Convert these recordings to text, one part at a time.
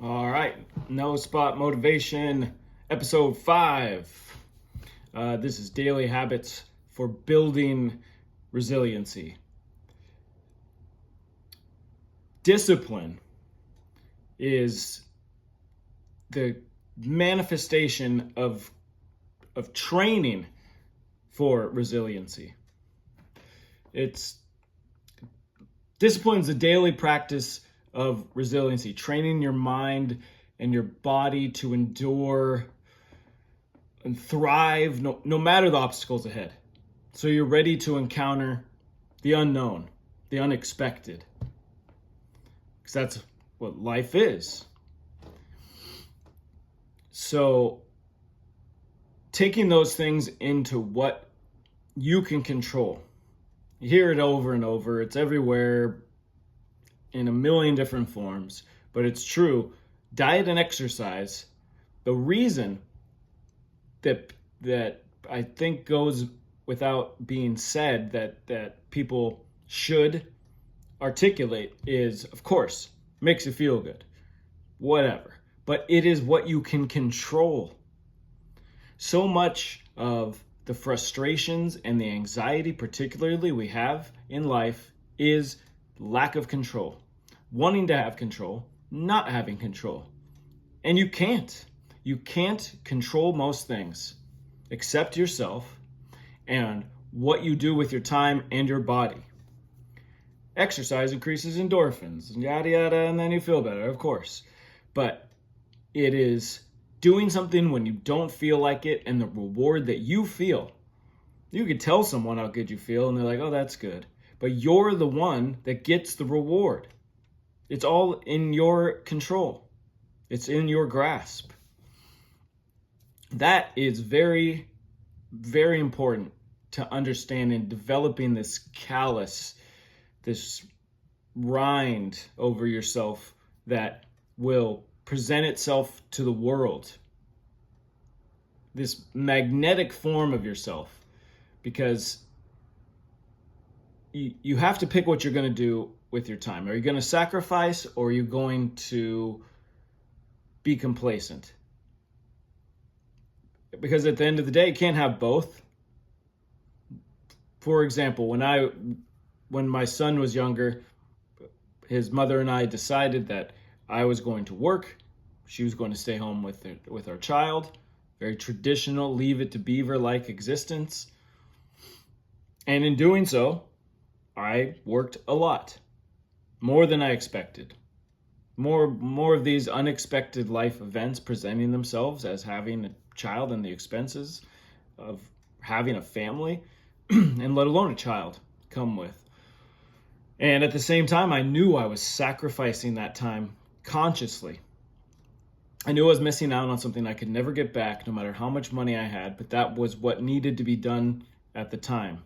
All right, No Spot Motivation, episode 5. This is daily habits for building resiliency. Discipline is the manifestation of training for resiliency. Discipline is a daily practice of resiliency, training your mind and your body to endure and thrive no matter the obstacles ahead. So you're ready to encounter the unknown, the unexpected. Because that's what life is. So taking those things into what you can control. You hear it over and over. It's everywhere in a million different forms, but it's true. Diet and exercise, the reason that I think goes without being said that people should articulate is, of course, makes you feel good, whatever. But it is what you can control. So much of the frustrations and the anxiety, particularly we have in life, is lack of control, wanting to have control, not having control. And you can't control most things except yourself and what you do with your time and your body. Exercise increases endorphins and yada yada, and then you feel better, of course. But it is doing something when you don't feel like it and the reward that you feel. You could tell someone how good you feel and they're like, oh, that's good. But you're the one that gets the reward. It's all in your control. It's in your grasp. That is very, very important to understand in developing this callus, this rind over yourself that will present itself to the world. This magnetic form of yourself. Because you have to pick what you're going to do with your time. Are you going to sacrifice, or are you going to be complacent? Because at the end of the day, you can't have both. For example, when my son was younger, his mother and I decided that I was going to work. She was going to stay home with our child. Very traditional, leave it to beaver-like existence. And in doing so, I worked a lot, more than I expected. More of these unexpected life events presenting themselves as having a child and the expenses of having a family, and let alone a child, come with. And at the same time, I knew I was sacrificing that time consciously. I knew I was missing out on something I could never get back, no matter how much money I had, but that was what needed to be done at the time.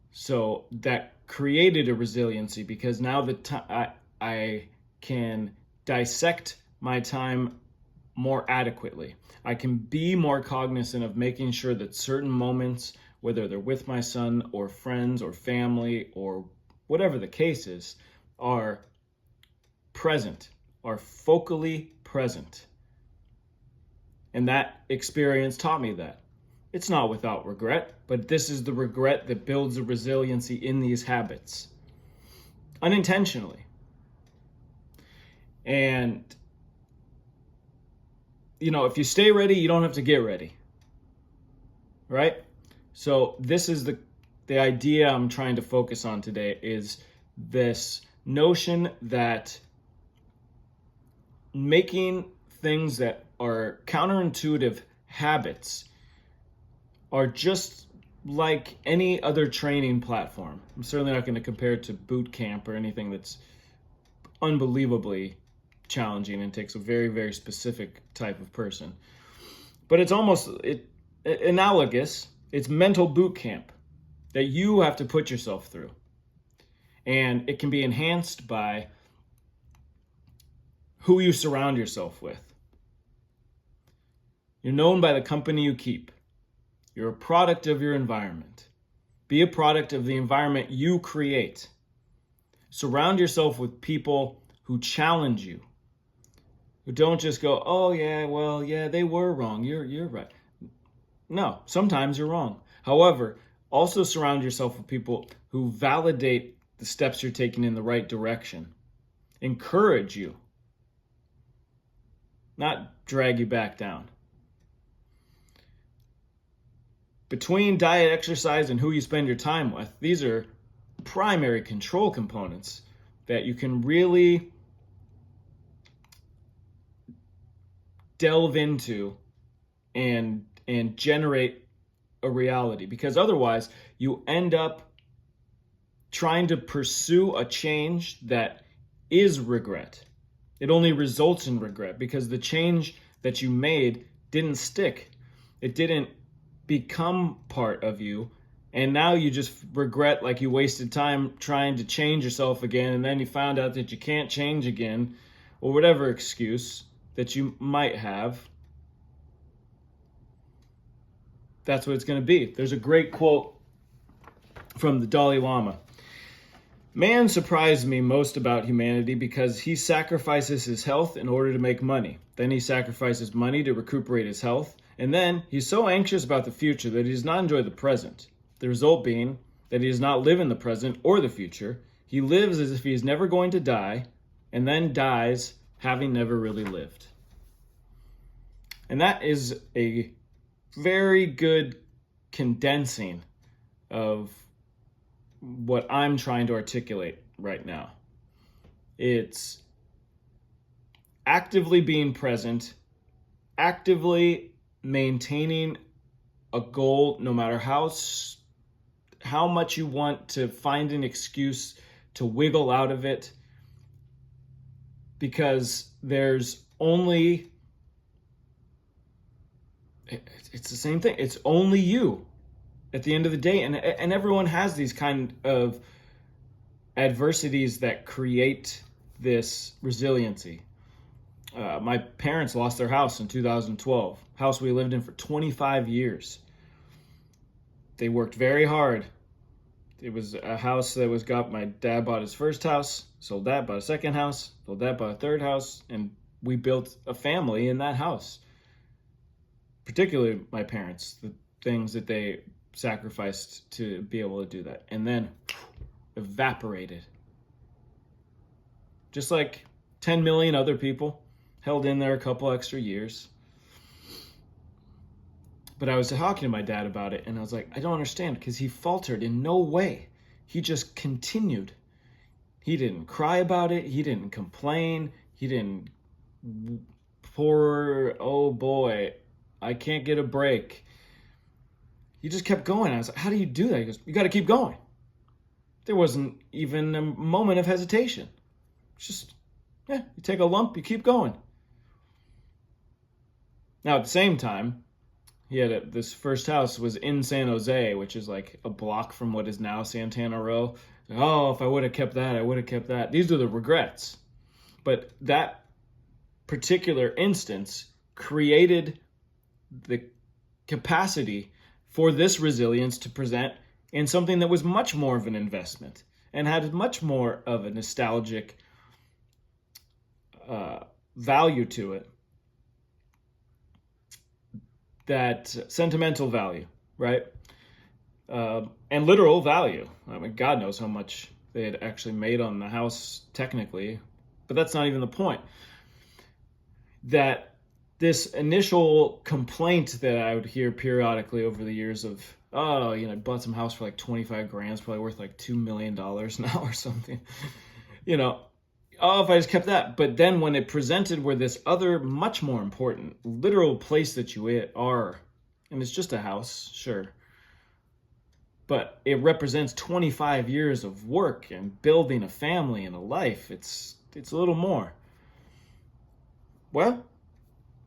So that created a resiliency, because now I can dissect my time more adequately. I can be more cognizant of making sure that certain moments, whether they're with my son or friends or family or whatever the case is, are present, are focally present. And that experience taught me that. It's not without regret, but this is the regret that builds a resiliency in these habits, unintentionally. And, if you stay ready, you don't have to get ready, right? So this is the idea I'm trying to focus on today, is this notion that making things that are counterintuitive habits are just like any other training platform. I'm certainly not going to compare it to boot camp or anything that's unbelievably challenging and takes a very, very specific type of person. But it's almost analogous. It's mental boot camp that you have to put yourself through. And it can be enhanced by who you surround yourself with. You're known by the company you keep. You're a product of your environment. Be a product of the environment you create. Surround yourself with people who challenge you, Don't just go, oh yeah, well, yeah, they were wrong. You're right. No, sometimes you're wrong. However, also surround yourself with people who validate the steps you're taking in the right direction, encourage you, not drag you back down. Between diet, exercise, and who you spend your time with, these are primary control components that you can really delve into and generate a reality, because otherwise you end up trying to pursue a change that is regret. It only results in regret because the change that you made didn't stick. It didn't become part of you. And now you just regret, like you wasted time trying to change yourself again, and then you found out that you can't change again, or whatever excuse that you might have. That's what it's going to be. There's a great quote from the Dalai Lama. Man surprised me most about humanity because he sacrifices his health in order to make money. Then he sacrifices money to recuperate his health. And then he's so anxious about the future that he does not enjoy the present. The result being that he does not live in the present or the future. He lives as if he is never going to die, and then dies having never really lived. And that is a very good condensing of what I'm trying to articulate right now. It's actively being present, actively maintaining a goal, no matter how much you want to find an excuse to wiggle out of it, because there's only, it's the same thing. It's only you at the end of the day. And everyone has these kind of adversities that create this resiliency. My parents lost their house in 2012, house we lived in for 25 years. They worked very hard. It was a house that my dad bought his first house, sold that, bought a second house, sold that, bought a third house, and we built a family in that house. Particularly my parents, the things that they sacrificed to be able to do that, and then evaporated. Just like 10 million other people, held in there a couple extra years. But I was talking to my dad about it, and I was like, I don't understand, because he faltered in no way. He just continued. He didn't cry about it. He didn't complain. He didn't oh boy, I can't get a break. He just kept going. I was like, how do you do that? He goes, you got to keep going. There wasn't even a moment of hesitation. It's just, you take a lump, you keep going. Now, at the same time, he had this first house was in San Jose, which is like a block from what is now Santana Row. Oh, if I would have kept that, I would have kept that. These are the regrets. But that particular instance created the capacity for this resilience to present in something that was much more of an investment and had much more of a nostalgic value to it. That sentimental value, right? And literal value. I mean, God knows how much they had actually made on the house technically, but that's not even the point. That this initial complaint that I would hear periodically over the years of, oh, I bought some house for like 25 grand, it's probably worth like $2 million now or something. Oh, if I just kept that. But then when it presented where this other, much more important, literal place that you are, and it's just a house, sure, but it represents 25 years of work and building a family and a life. It's a little more. Well,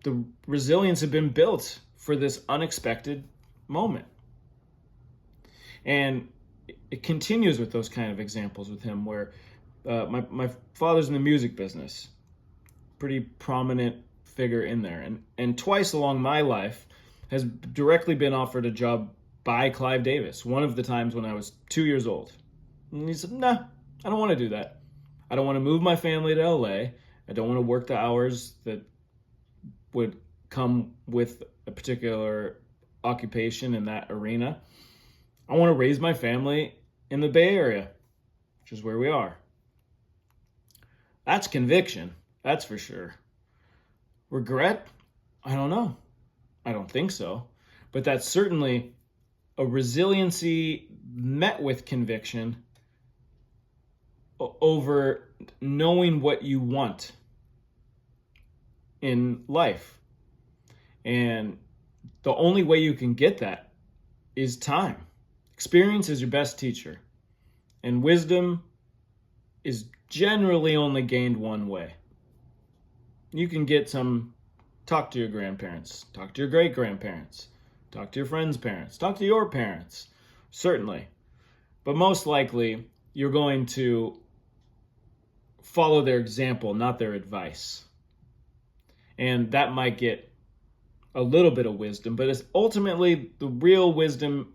the resilience had been built for this unexpected moment. And it continues with those kind of examples with him where my father's in the music business, pretty prominent figure in there. And twice along my life has directly been offered a job by Clive Davis. One of the times when I was 2 years old. And he said, nah, I don't want to do that. I don't want to move my family to LA. I don't want to work the hours that would come with a particular occupation in that arena. I want to raise my family in the Bay Area, which is where we are. That's conviction, that's for sure. Regret? I don't know. I don't think so. But that's certainly a resiliency met with conviction over knowing what you want in life. And the only way you can get that is time. Experience is your best teacher. And wisdom is generally only gained one way. You can get some, talk to your grandparents, talk to your great-grandparents, talk to your friends' parents, talk to your parents, certainly. But most likely, you're going to follow their example, not their advice. And that might get a little bit of wisdom, but it's ultimately the real wisdom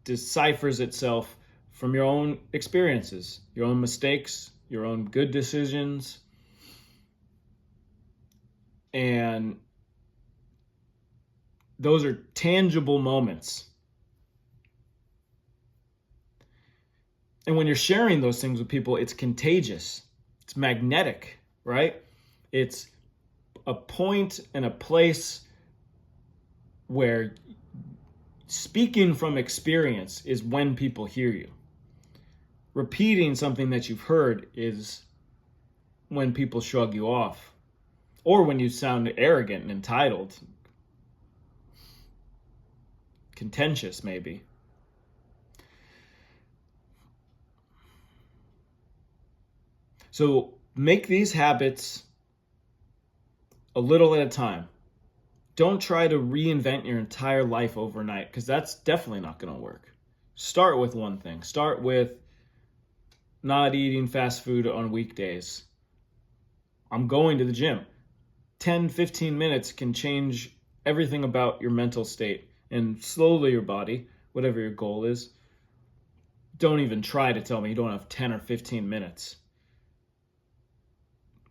deciphers itself from your own experiences, your own mistakes, your own good decisions. And those are tangible moments. And when you're sharing those things with people, it's contagious. It's magnetic, right? It's a point and a place where speaking from experience is when people hear you. Repeating something that you've heard is when people shrug you off, or when you sound arrogant and entitled, contentious maybe. So make these habits a little at a time. Don't try to reinvent your entire life overnight, because that's definitely not going to work. Start with one thing. Start with not eating fast food on weekdays. I'm going to the gym. 10, 15 minutes can change everything about your mental state and slowly your body, whatever your goal is. Don't even try to tell me you don't have 10 or 15 minutes.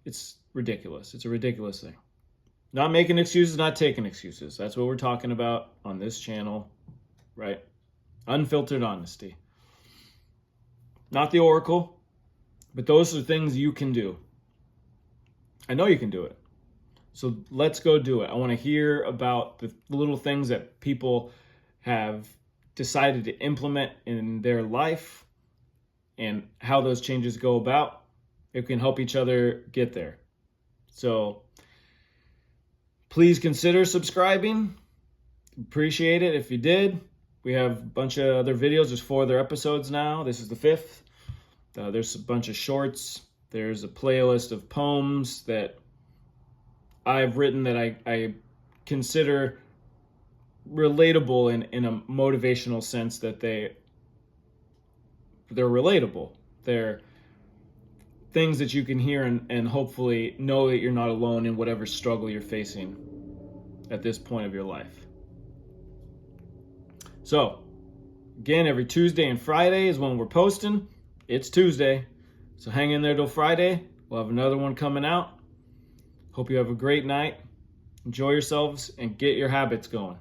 It's ridiculous. It's a ridiculous thing. Not making excuses, not taking excuses. That's what we're talking about on this channel, right? Unfiltered honesty. Not the oracle, but those are things you can do. I know you can do it. So let's go do it. I want to hear about the little things that people have decided to implement in their life and how those changes go about. It can help each other get there. So please consider subscribing. Appreciate it if you did. We have a bunch of other videos. There's 4 other episodes now. This is the 5th. There's a bunch of shorts. There's a playlist of poems that I've written that I consider relatable in a motivational sense, that they're relatable. They're things that you can hear and hopefully know that you're not alone in whatever struggle you're facing at this point of your life. So, again, every Tuesday and Friday is when we're posting. It's Tuesday, so hang in there till Friday. We'll have another one coming out. Hope you have a great night. Enjoy yourselves and get your habits going.